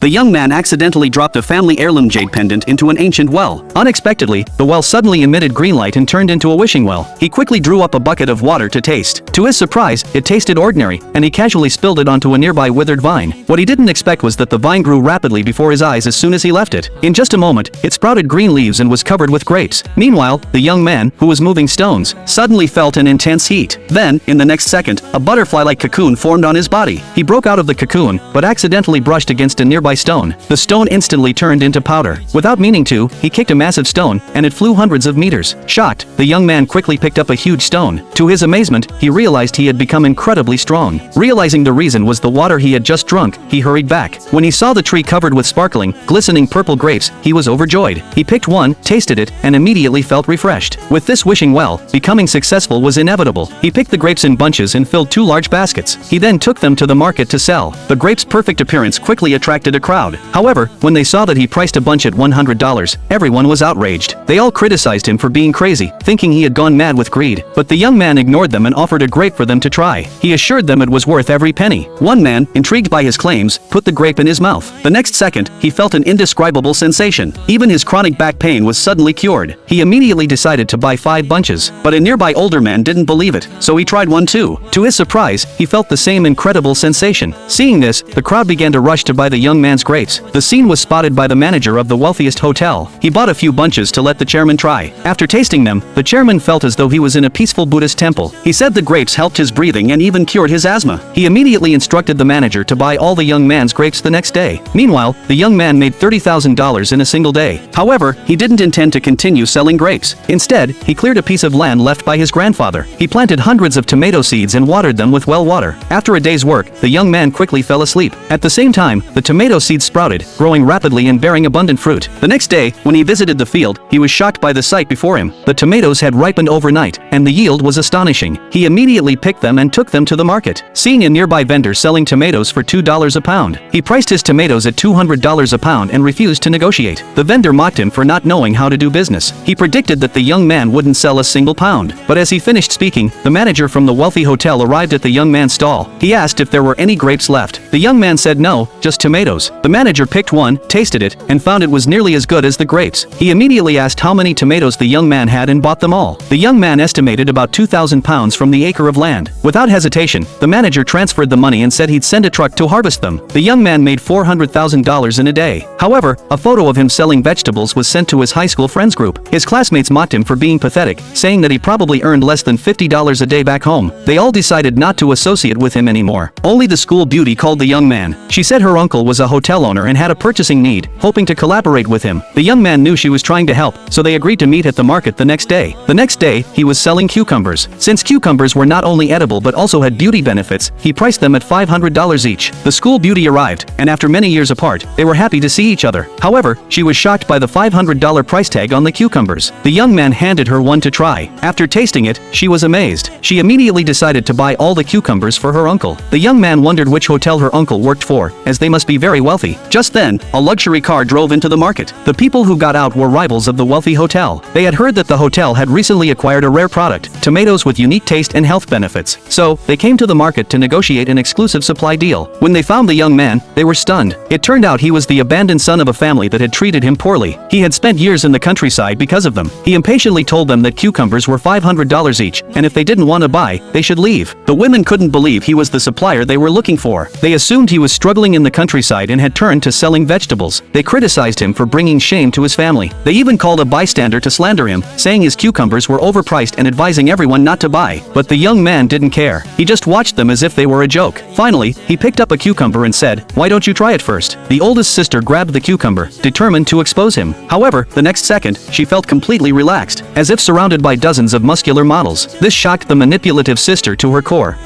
The young man accidentally dropped a family heirloom jade pendant into an ancient well. Unexpectedly, the well suddenly emitted green light and turned into a wishing well. He quickly drew up a bucket of water to taste. To his surprise, it tasted ordinary, and he casually spilled it onto a nearby withered vine. What he didn't expect was that the vine grew rapidly before his eyes as soon as he left it. In just a moment, it sprouted green leaves and was covered with grapes. Meanwhile, the young man, who was moving stones, suddenly felt an intense heat. Then, in the next second, a butterfly-like cocoon formed on his body. He broke out of the cocoon, but accidentally brushed against a nearby stone. The stone instantly turned into powder. Without meaning to, he kicked a massive stone, and it flew hundreds of meters. Shocked, the young man quickly picked up a huge stone. To his amazement, he realized he had become incredibly strong. Realizing the reason was the water he had just drunk, he hurried back. When he saw the tree covered with sparkling, glistening purple grapes, he was overjoyed. He picked one, tasted it, and immediately felt refreshed. With this wishing well, becoming successful was inevitable. He picked the grapes in bunches and filled 2 large baskets. He then took them to the market to sell. The grapes' perfect appearance quickly attracted a crowd. However, when they saw that he priced a bunch at $100, everyone was outraged. They all criticized him for being crazy, thinking he had gone mad with greed. But the young man ignored them and offered a grape for them to try. He assured them it was worth every penny. One man, intrigued by his claims, put the grape in his mouth. The next second, he felt an indescribable sensation. Even his chronic back pain was suddenly cured. He immediately decided to buy 5 bunches. But a nearby older man didn't believe it, so he tried one too. To his surprise, he felt the same incredible sensation. Seeing this, the crowd began to rush to buy the young man's grapes. The scene was spotted by the manager of the wealthiest hotel. He bought a few bunches to let the chairman try. After tasting them, the chairman felt as though he was in a peaceful Buddhist temple. He said the grapes helped his breathing and even cured his asthma. He immediately instructed the manager to buy all the young man's grapes the next day. Meanwhile, the young man made $30,000 in a single day. However, he didn't intend to continue selling grapes. Instead, he cleared a piece of land left by his grandfather. He planted hundreds of tomato seeds and watered them with well water. After a day's work, the young man quickly fell asleep. At the same time, the tomato seeds sprouted, growing rapidly and bearing abundant fruit. The next day, when he visited the field, he was shocked by the sight before him. The tomatoes had ripened overnight, and the yield was astonishing. He immediately picked them and took them to the market. Seeing a nearby vendor selling tomatoes for $2 a pound, he priced his tomatoes at $200 a pound and refused to negotiate. The vendor mocked him for not knowing how to do business. He predicted that the young man wouldn't sell a single pound. But as he finished speaking, the manager from the wealthy hotel arrived at the young man's stall. He asked if there were any grapes left. The young man said no, just tomatoes. The manager picked one, tasted it, and found it was nearly as good as the grapes. He immediately asked how many tomatoes the young man had and bought them all. The young man estimated about 2,000 pounds from the acre of land. Without hesitation, the manager transferred the money and said he'd send a truck to harvest them. The young man made $400,000 in a day. However, a photo of him selling vegetables was sent to his high school friends group. His classmates mocked him for being pathetic, saying that he probably earned less than $50 a day back home. They all decided not to associate with him anymore. Only the school beauty called the young man. She said her uncle was a hotel owner and had a purchasing need, hoping to collaborate with him. The young man knew she was trying to help, so they agreed to meet at the market the next day. The next day, he was selling cucumbers. Since cucumbers were not only edible but also had beauty benefits, he priced them at $500 each. The school beauty arrived, and after many years apart, they were happy to see each other. However, she was shocked by the $500 price tag on the cucumbers. The young man handed her one to try. After tasting it, she was amazed. She immediately decided to buy all the cucumbers for her uncle. The young man wondered which hotel her uncle worked for, as they must be very wealthy. Just then, a luxury car drove into the market. The people who got out were rivals of the wealthy hotel. They had heard that the hotel had recently acquired a rare product, tomatoes with unique taste and health benefits. So, they came to the market to negotiate an exclusive supply deal. When they found the young man, they were stunned. It turned out he was the abandoned son of a family that had treated him poorly. He had spent years in the countryside because of them. He impatiently told them that cucumbers were $500 each, and if they didn't want to buy, they should leave. The women couldn't believe he was the supplier they were looking for. They assumed he was struggling in the countryside and had turned to selling vegetables. They criticized him for bringing shame to his family. They even called a bystander to slander him, saying his cucumbers were overpriced and advising everyone not to buy. But the young man didn't care. He just watched them as if they were a joke. Finally, he picked up a cucumber and said, "Why don't you try it first?" The oldest sister grabbed the cucumber, determined to expose him. However, the next second, she felt completely relaxed, as if surrounded by dozens of muscular models. This shocked the manipulative sister to her core.